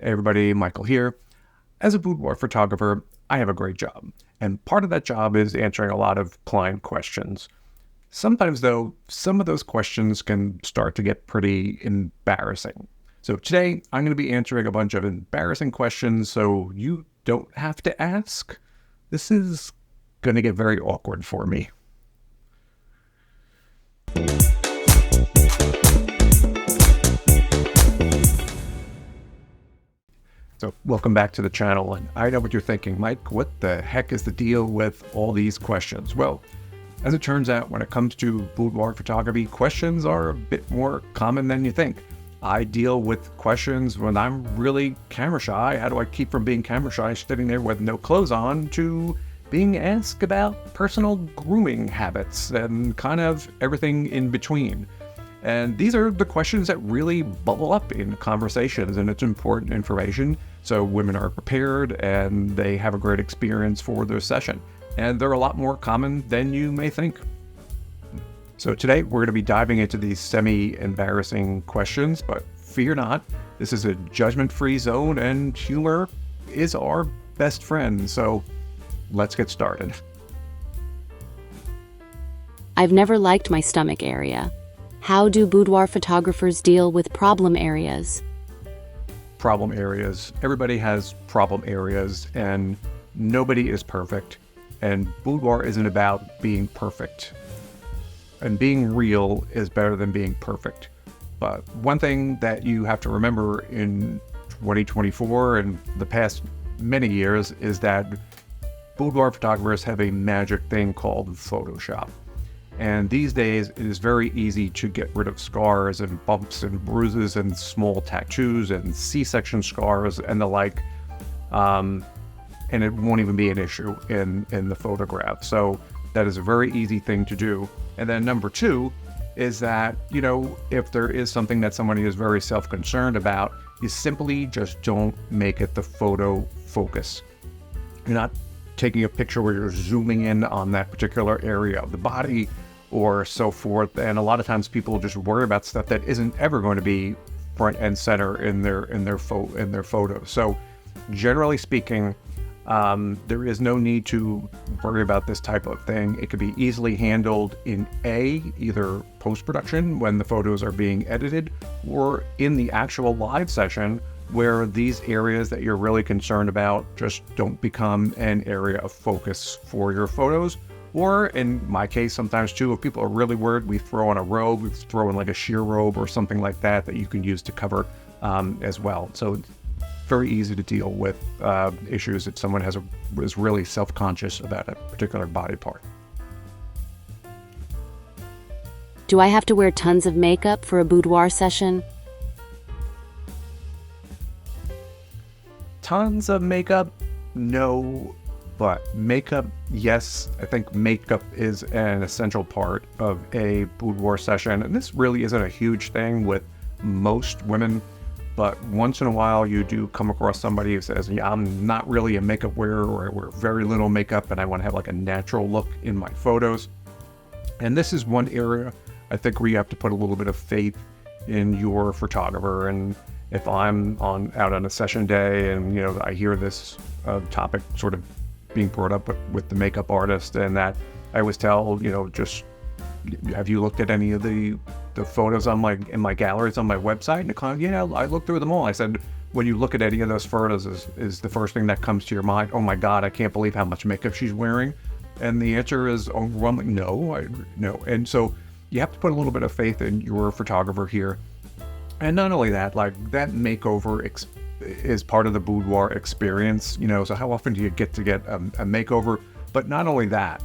Hey everybody, Michael here. As a boudoir photographer, I have a great job. And part of that job is answering a lot of client questions. Sometimes though, some of those questions can start to get pretty embarrassing. So today, I'm going to be answering a bunch of embarrassing questions so you don't have to ask. This is going to get very awkward for me. So welcome back to the channel, and I know what you're thinking, Mike, what the heck is the deal with all these questions? Well, as it turns out, when it comes to boudoir photography, questions are a bit more common than you think. I deal with questions when I'm really camera shy. How do I keep from being camera shy, sitting there with no clothes on, to being asked about personal grooming habits and kind of everything in between. And these are the questions that really bubble up in conversations, and it's important information so women are prepared and they have a great experience for their session. And they're a lot more common than you may think. So today we're going to be diving into these semi-embarrassing questions, but fear not, this is a judgment-free zone and humor is our best friend. So let's get started. I've never liked my stomach area. How do boudoir photographers deal with problem areas? Problem areas. Everybody has problem areas and nobody is perfect. And boudoir isn't about being perfect. And being real is better than being perfect. But one thing that you have to remember in 2024 and the past many years is that boudoir photographers have a magic thing called Photoshop. And these days, it is very easy to get rid of scars and bumps and bruises and small tattoos and C-section scars and the like. And it won't even be an issue in the photograph. So that is a very easy thing to do. And then number two is that, if there is something that somebody is very self-concerned about, you simply just don't make it the photo focus. You're not taking a picture where you're zooming in on that particular area of the body or so forth. And a lot of times people just worry about stuff that isn't ever going to be front and center in their photos. So generally speaking, there is no need to worry about this type of thing. It could be easily handled in either post-production when the photos are being edited, or in the actual live session where these areas that you're really concerned about just don't become an area of focus for your photos. Or in my case, sometimes too, if people are really worried, we throw on a robe, we throw in like a sheer robe or something like that you can use to cover as well. So it's very easy to deal with issues if someone is really self-conscious about a particular body part. Do I have to wear tons of makeup for a boudoir session? Tons of makeup? No. But makeup, yes. I think makeup is an essential part of a boudoir session. And this really isn't a huge thing with most women. But once in a while, you do come across somebody who says, yeah, I'm not really a makeup wearer, or I wear very little makeup and I want to have like a natural look in my photos. And this is one area I think where you have to put a little bit of faith in your photographer. And if I'm out on a session day and, I hear this topic sort of being brought up with the makeup artist, and that I always tell, just, have you looked at any of the photos in my galleries on my website? And the client, yeah, I looked through them all. I said, when you look at any of those photos, is the first thing that comes to your mind, oh my God, I can't believe how much makeup she's wearing? And the answer is overwhelming, no. And so you have to put a little bit of faith in your photographer here. And not only that, like that makeover is part of the boudoir experience, so how often do you get a makeover? But not only that,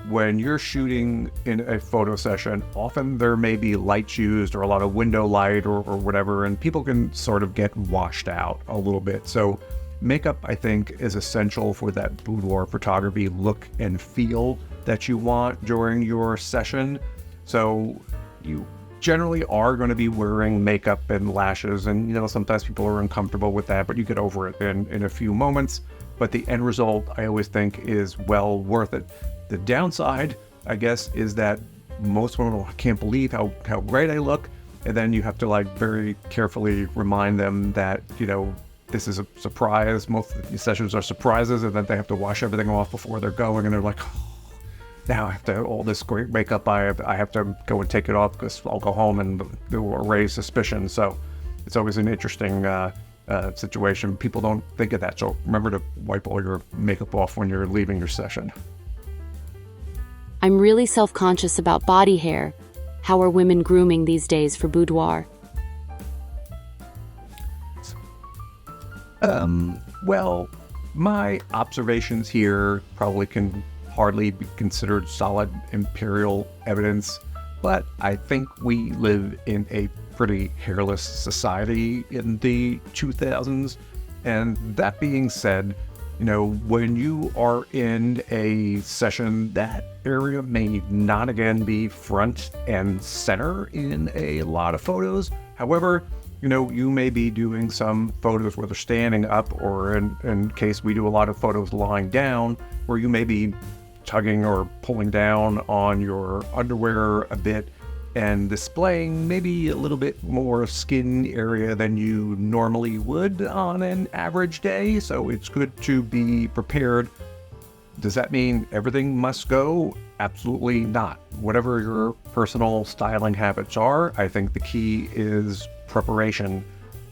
when you're shooting in a photo session, often there may be lights used or a lot of window light or whatever, and people can sort of get washed out a little bit. So makeup, I think, is essential for that boudoir photography look and feel that you want during your session. So you generally are going to be wearing makeup and lashes, and sometimes people are uncomfortable with that, but you get over it in a few moments. But the end result, I always think, is well worth it. The downside, I guess, is that most women can't believe how great I look, and then you have to very carefully remind them that this is a surprise. Most of these sessions are surprises, and then they have to wash everything off before they're going, and they're like, oh, now I have to, all this great makeup, I have to go and take it off because I'll go home and it will raise suspicion. So it's always an interesting situation. People don't think of that. So remember to wipe all your makeup off when you're leaving your session. I'm really self-conscious about body hair. How are women grooming these days for boudoir? Well, my observations here probably can hardly be considered solid empirical evidence, but I think we live in a pretty hairless society in the 2000s. And that being said, when you are in a session, that area may not again be front and center in a lot of photos. However, you may be doing some photos where they're standing up, or in case we do a lot of photos lying down, where you may be tugging or pulling down on your underwear a bit and displaying maybe a little bit more skin area than you normally would on an average day. So it's good to be prepared. Does that mean everything must go? Absolutely not. Whatever your personal styling habits are, I think the key is preparation.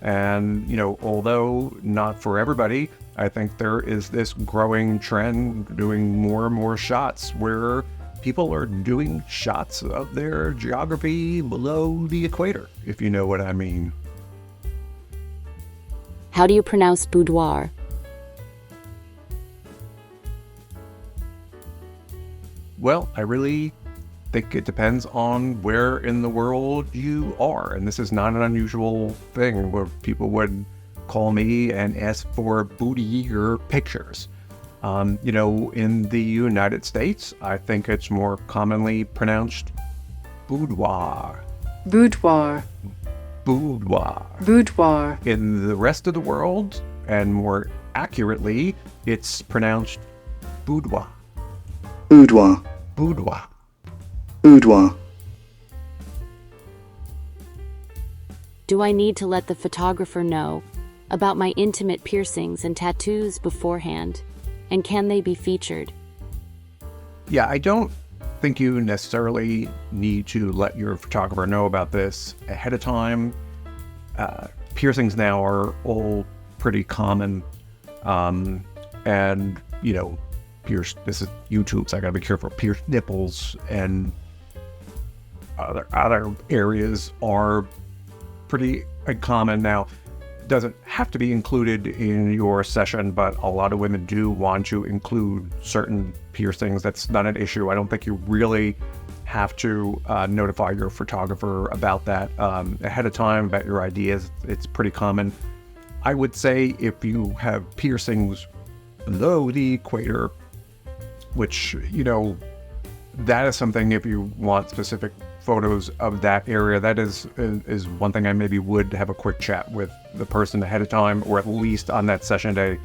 And, although not for everybody, I think there is this growing trend doing more and more shots where people are doing shots of their geography below the equator, if you know what I mean. How do you pronounce boudoir? Well, I really think it depends on where in the world you are. And this is not an unusual thing where people would call me and ask for boudoir pictures. In the United States, I think it's more commonly pronounced boudoir. Boudoir. Boudoir. Boudoir. In the rest of the world, and more accurately, it's pronounced boudoir. Boudoir. Boudoir. Boudoir. Do I need to let the photographer know about my intimate piercings and tattoos beforehand? And can they be featured? Yeah, I don't think you necessarily need to let your photographer know about this ahead of time. Piercings now are all pretty common. And, this is YouTube, so I gotta be careful. Pierced nipples and other areas are pretty common now. Doesn't have to be included in your session, but a lot of women do want to include certain piercings. That's not an issue. I don't think you really have to notify your photographer about that ahead of time, about your ideas. It's pretty common. I would say if you have piercings below the equator, which, that is something, if you want specific photos of that area, that is one thing I maybe would have a quick chat with the person ahead of time, or at least on that session day,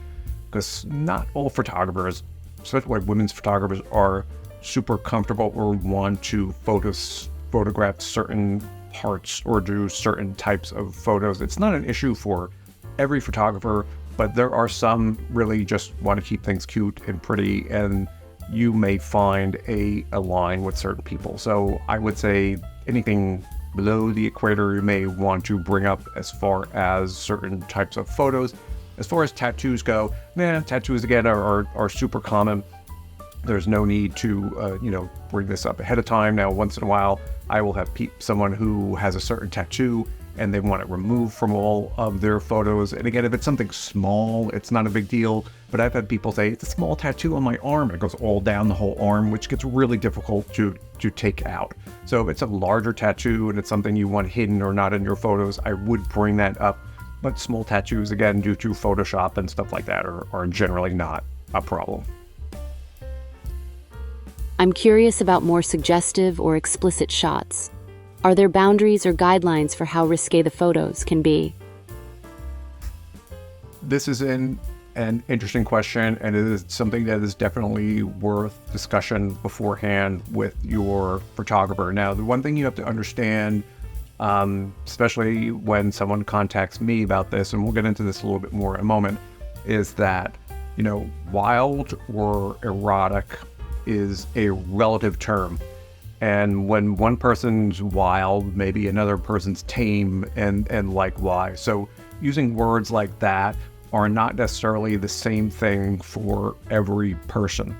because not all photographers, especially women's photographers, are super comfortable or want to photograph certain parts or do certain types of photos. It's not an issue for every photographer, but there are some really just want to keep things cute and pretty, and you may find a line with certain people. So I would say anything below the equator you may want to bring up as far as certain types of photos. As far as tattoos go, tattoos again are super common. There's no need to bring this up ahead of time. Now, once in a while, I will have someone who has a certain tattoo and they want it removed from all of their photos. And again, if it's something small, it's not a big deal. But I've had people say, it's a small tattoo on my arm. And it goes all down the whole arm, which gets really difficult to take out. So if it's a larger tattoo and it's something you want hidden or not in your photos, I would bring that up. But small tattoos, again, due to Photoshop and stuff like that, are generally not a problem. I'm curious about more suggestive or explicit shots. Are there boundaries or guidelines for how risque the photos can be? This is an interesting question, and it is something that is definitely worth discussion beforehand with your photographer. Now, the one thing you have to understand especially when someone contacts me about this, and we'll get into this a little bit more in a moment, is that, wild or erotic is a relative term. And when one person's wild, maybe another person's tame, and likewise. So using words like that are not necessarily the same thing for every person.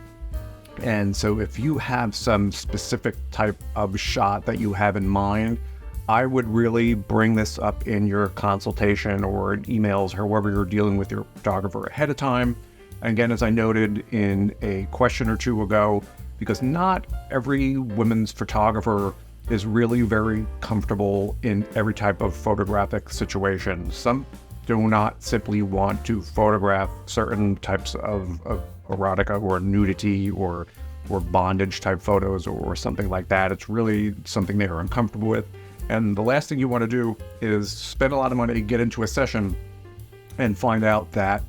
And so if you have some specific type of shot that you have in mind, I would really bring this up in your consultation or in emails, however you're dealing with your photographer ahead of time. And again, as I noted in a question or two ago, because not every women's photographer is really very comfortable in every type of photographic situation. Some do not simply want to photograph certain types of erotica or nudity or bondage type photos or something like that. It's really something they are uncomfortable with. And the last thing you want to do is spend a lot of money, get into a session, and find out that,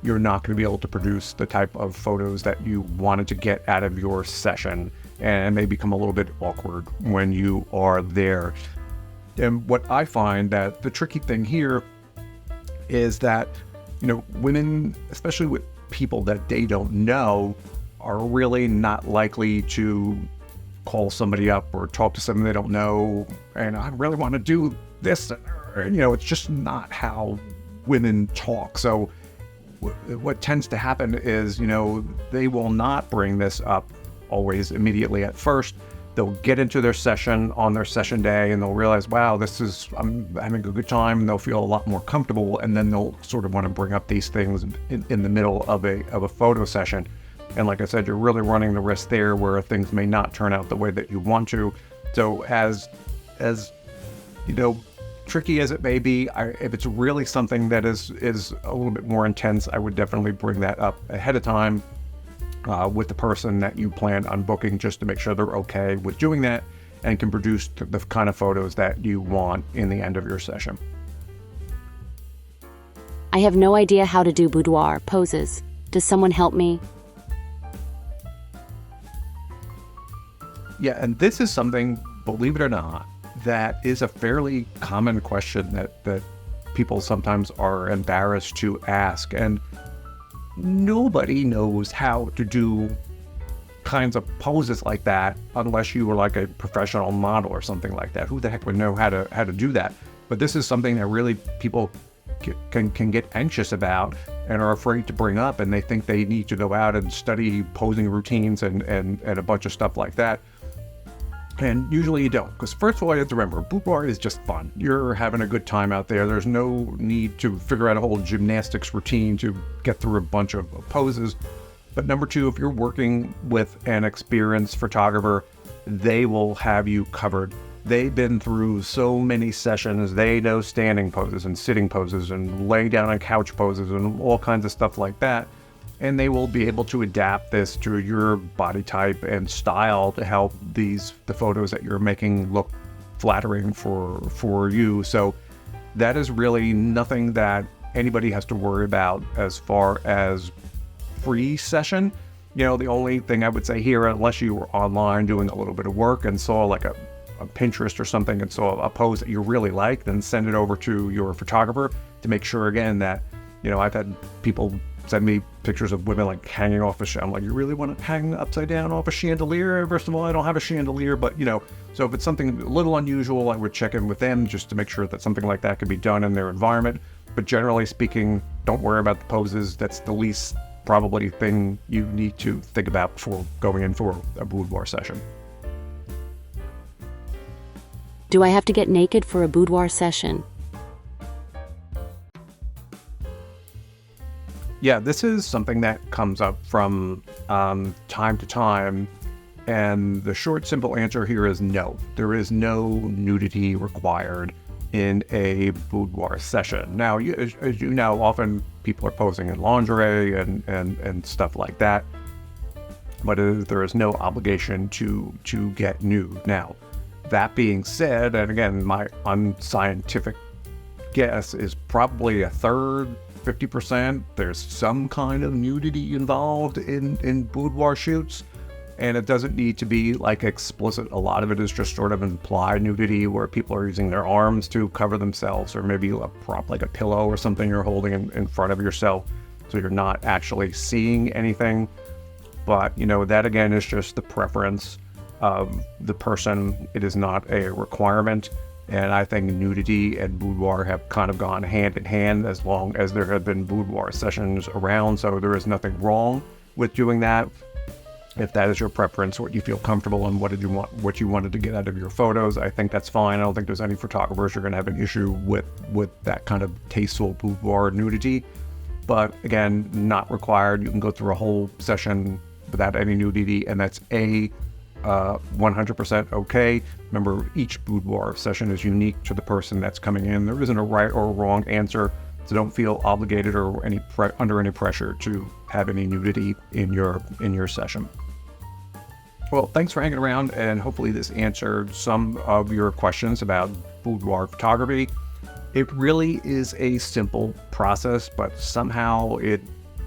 you're not going to be able to produce the type of photos that you wanted to get out of your session, and it may become a little bit awkward when you are there. And what I find that the tricky thing here is that, women, especially with people that they don't know, are really not likely to call somebody up or talk to someone they don't know, and I really want to do this. It's just not how women talk. So what tends to happen is, they will not bring this up always immediately at first. They'll get into their session on their session day and they'll realize, wow, I'm having a good time, and they'll feel a lot more comfortable. And then they'll sort of want to bring up these things in the middle of a photo session. And like I said, you're really running the risk there where things may not turn out the way that you want to. So as tricky as it may be, if it's really something that is a little bit more intense, I would definitely bring that up ahead of time with the person that you plan on booking, just to make sure they're okay with doing that and can produce the kind of photos that you want in the end of your session. I have no idea how to do boudoir poses. Does someone help me? Yeah, and this is something, believe it or not, that is a fairly common question that people sometimes are embarrassed to ask. And nobody knows how to do kinds of poses like that unless you were like a professional model or something like that. Who the heck would know how to do that? But this is something that really people can get anxious about and are afraid to bring up, and they think they need to go out and study posing routines and a bunch of stuff like that. And usually you don't, because first of all, you have to remember, boudoir is just fun. You're having a good time out there. There's no need to figure out a whole gymnastics routine to get through a bunch of poses. But number two, if you're working with an experienced photographer, they will have you covered. They've been through so many sessions. They know standing poses and sitting poses and laying down on couch poses and all kinds of stuff like that. And they will be able to adapt this to your body type and style to help the photos that you're making look flattering for you. So that is really nothing that anybody has to worry about as far as free session. The only thing I would say here, unless you were online doing a little bit of work and saw like a Pinterest or something and saw a pose that you really like, then send it over to your photographer to make sure, again, that, I've had people send me pictures of women like hanging off a chandelier. I'm like, you really want to hang upside down off a chandelier? First of all, I don't have a chandelier, but so if it's something a little unusual, I would check in with them just to make sure that something like that could be done in their environment. But generally speaking, don't worry about the poses. That's the least probably thing you need to think about before going in for a boudoir session. Do I have to get naked for a boudoir session? Yeah, this is something that comes up from time to time, and the short, simple answer here is no. There is no nudity required in a boudoir session. Now, as you know, often people are posing in lingerie and stuff like that, but there is no obligation to get nude. Now, that being said, and again, my unscientific guess is probably a third, 50%, there's some kind of nudity involved in boudoir shoots. And it doesn't need to be like explicit. A lot of it is just sort of implied nudity where people are using their arms to cover themselves, or maybe a prop like a pillow or something you're holding in front of yourself, so you're not actually seeing anything. But, that again is just the preference of the person. It is not a requirement. And I think nudity and boudoir have kind of gone hand in hand as long as there have been boudoir sessions around. So there is nothing wrong with doing that. If that is your preference, what you feel comfortable and what you wanted to get out of your photos, I think that's fine. I don't think there's any photographers who are going to have an issue with that kind of tasteful boudoir nudity. But again, not required. You can go through a whole session without any nudity, and that's 100% okay. Remember, each boudoir session is unique to the person that's coming in. There isn't a right or wrong answer, so don't feel obligated or under any pressure to have any nudity in your session. Well, thanks for hanging around, and hopefully this answered some of your questions about boudoir photography. It really is a simple process, but somehow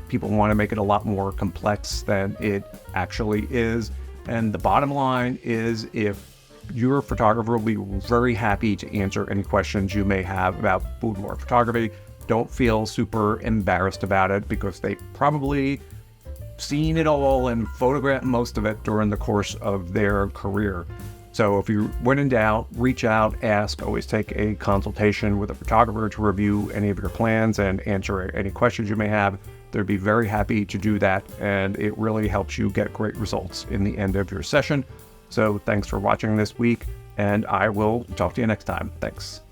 people want to make it a lot more complex than it actually is. And the bottom line is, if your photographer will be very happy to answer any questions you may have about boudoir photography. Don't feel super embarrassed about it, because they probably seen it all and photographed most of it during the course of their career. So if you, when in doubt, reach out, ask, always take a consultation with a photographer to review any of your plans and answer any questions you may have. They'd be very happy to do that, and it really helps you get great results in the end of your session. So thanks for watching this week, and I will talk to you next time. Thanks.